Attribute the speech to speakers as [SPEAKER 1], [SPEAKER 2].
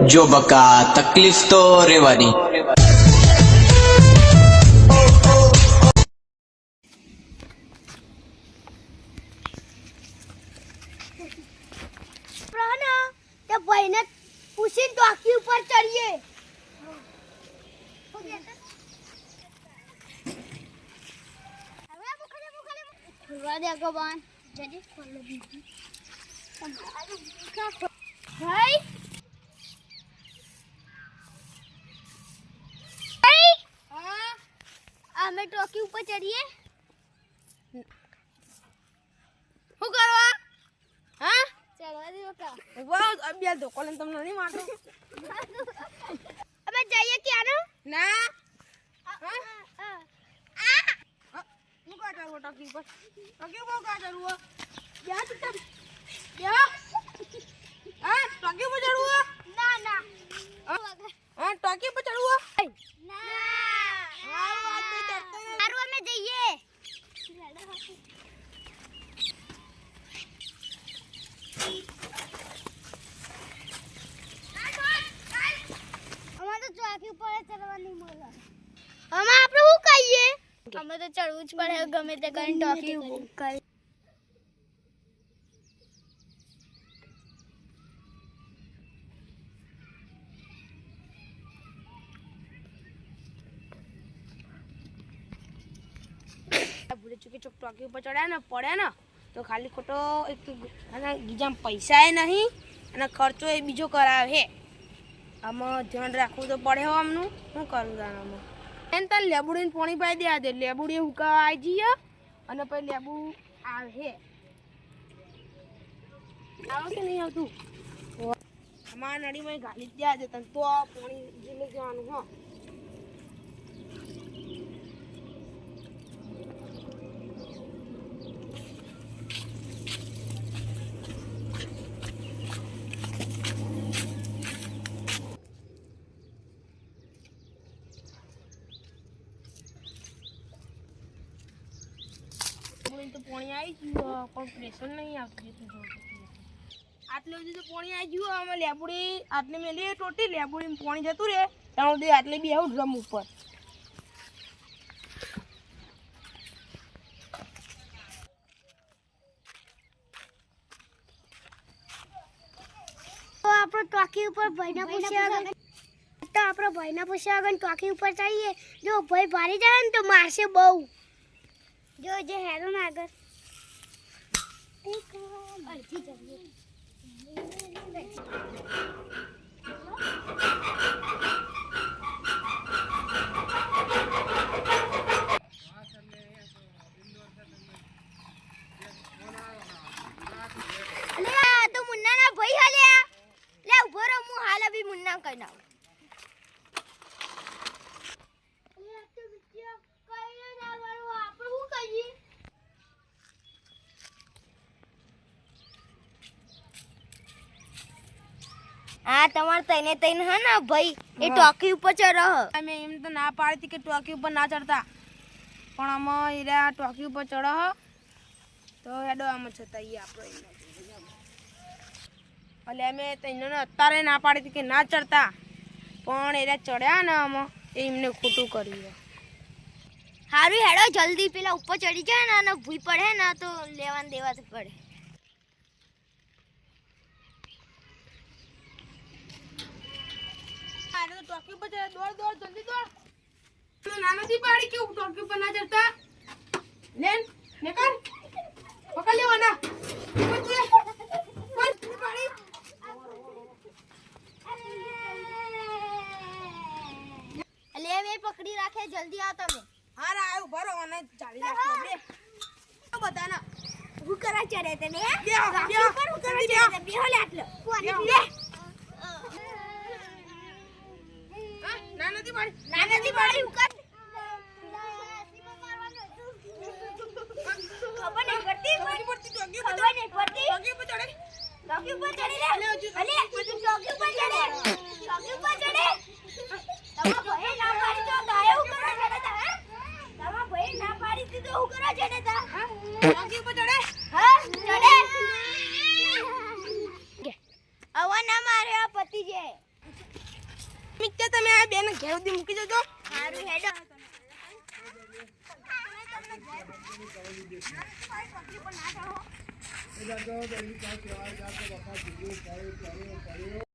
[SPEAKER 1] જો બકા તકલીફ તો રહેવાની.
[SPEAKER 2] ભાઈને પૂછીને ટોકી ઉપર ચડીએ. ખોલવા દે ભગવાન જલ્દી ખોલો બીજી. ભાઈ હા અમે ટોકી ઉપર ચડીએ.
[SPEAKER 3] શું કરવા? હા
[SPEAKER 2] ચડવા દે બકા.
[SPEAKER 3] વાહ અબિયા ધોકો લઈને તમને નહીં મારતો.
[SPEAKER 2] અમે જઈએ ક્યાંનો?
[SPEAKER 3] ના
[SPEAKER 2] આ
[SPEAKER 3] હું કા ચાલુ ટકી પર ટકી બહુ કા ચાલુ યા તું યા હા ટકી પર ચડવું
[SPEAKER 2] ના ના
[SPEAKER 3] હા ટકી પર ચડવું
[SPEAKER 2] ના સારું અમે જઈએ. અમારે તો ચોકી ઉપર ચડવાની મળે. અમે આપણે શું કહીએ? અમે તો ચડવું જ પડે ગમે તે કરીને ટોકી ઉપર.
[SPEAKER 3] ભૂલે ચૂકી ચોક ટોકી ઉપર ચડ્યા ને પડ્યા ને તો ખાલી ખોટો એક અને બીજા પૈસા એ નહીં અને ખર્ચો એ બીજો કરાવે હે. આમાં ધ્યાન રાખવું તો પડે હો આમનું. શું કરું તારામાં એને તાર લેબુડીને પાણી પાઈ દે દે લેબુડી હુકા આવી જઈએ અને પછી લેબુ આવે આવે કે નહીં આવતું અમારા નળીમાં ગાલી જ દે તને તો પાણી જીલે જવાનું હો. તો પાણી આવી ગયું પણ પ્રેશર નહીં આવતું. આટલે સુધી તો પાણી આવી ગયું અમે લેબુડી આટલે મેલી ટોટી લેબુડી પાણી જતું રહે ત્યાં સુધી આટલે બી આવું ડ્રમ ઉપર.
[SPEAKER 2] તો આપણે ટોકી ઉપર ભાઈના પૂછ્યા તો આપણે ભાઈના પૂછ્યા આગળ ટોકી ઉપર ચડીએ. જો ભાઈ ભારી જાય ને તો મારશે બહુ. જો જે હેરો ને આગળ અડધી જઈએ. તો મુન્ના ના ભાઈ હાલ્યા લે ઉભો રહો હું હાલ અભી મુન્ના કઈ નાઉં. આ તમાર તઈને તઈને હે ને ભાઈ એ ટોકી ઉપર ચડો.
[SPEAKER 3] અમે એમ તો ના પાડી હતી કે ટોકી ઉપર ના ચડતા પણ અમે એરા ટોકી ઉપર ચડો તો હેડો આમ છતાં આપણે એટલે અમે તઈને અત્યારે ના પાડી હતી કે ના ચડતા પણ એરા ચડ્યા ને અમે એમને ખોટું કર્યું.
[SPEAKER 2] હારું હેડો જલ્દી પેલા ઉપર ચડી જાય ને અને ભૂઈ પડે ને તો લેવાન દેવા જ પડે.
[SPEAKER 3] ટોકી ઉપર દોડ દોડ જલ્દી દોડ. નાના થી પાડી કેવું ટોકી ઉપર ના ચડતા લેન નેકર પકડ લેવાના
[SPEAKER 2] અલે મે પકડી રાખે જલ્દી આવ તમે.
[SPEAKER 3] હા રા આવ ભરો અને ચાલી રાખો બે બધાના
[SPEAKER 2] હું કરા ચડે તને
[SPEAKER 3] બે ઉપર
[SPEAKER 2] હું કરા ચડે બેહો લે આટલો કોની લે
[SPEAKER 3] નાના થી પાડી
[SPEAKER 2] નાનાથી પાડી હું કર ખબર નહીં પડતી
[SPEAKER 3] ટોકી
[SPEAKER 2] ખબર નહીં પડતી
[SPEAKER 3] ટોકી ઉપર ચડે
[SPEAKER 2] ટોકી ઉપર ચડી લે અલે ટોકી ઉપર ચડે ટોકી ઉપર ચડે. તમા ભાઈ ના પાડી તો દાય હું કરા ચડે તા હે તમા ભાઈ ના પાડી તી તો હું કરા ચડે તા
[SPEAKER 3] ટોકી ઉપર ચડે
[SPEAKER 2] હા ચડે. અવા ના મારે આ પતિ જે
[SPEAKER 3] તમે આ બેને ઘેર સુધી મૂકી જજો.
[SPEAKER 2] સારું હેડો
[SPEAKER 4] એ જાતો પેલી કાંઈ કહેવાય જાતો બકા જીગું પડ્યું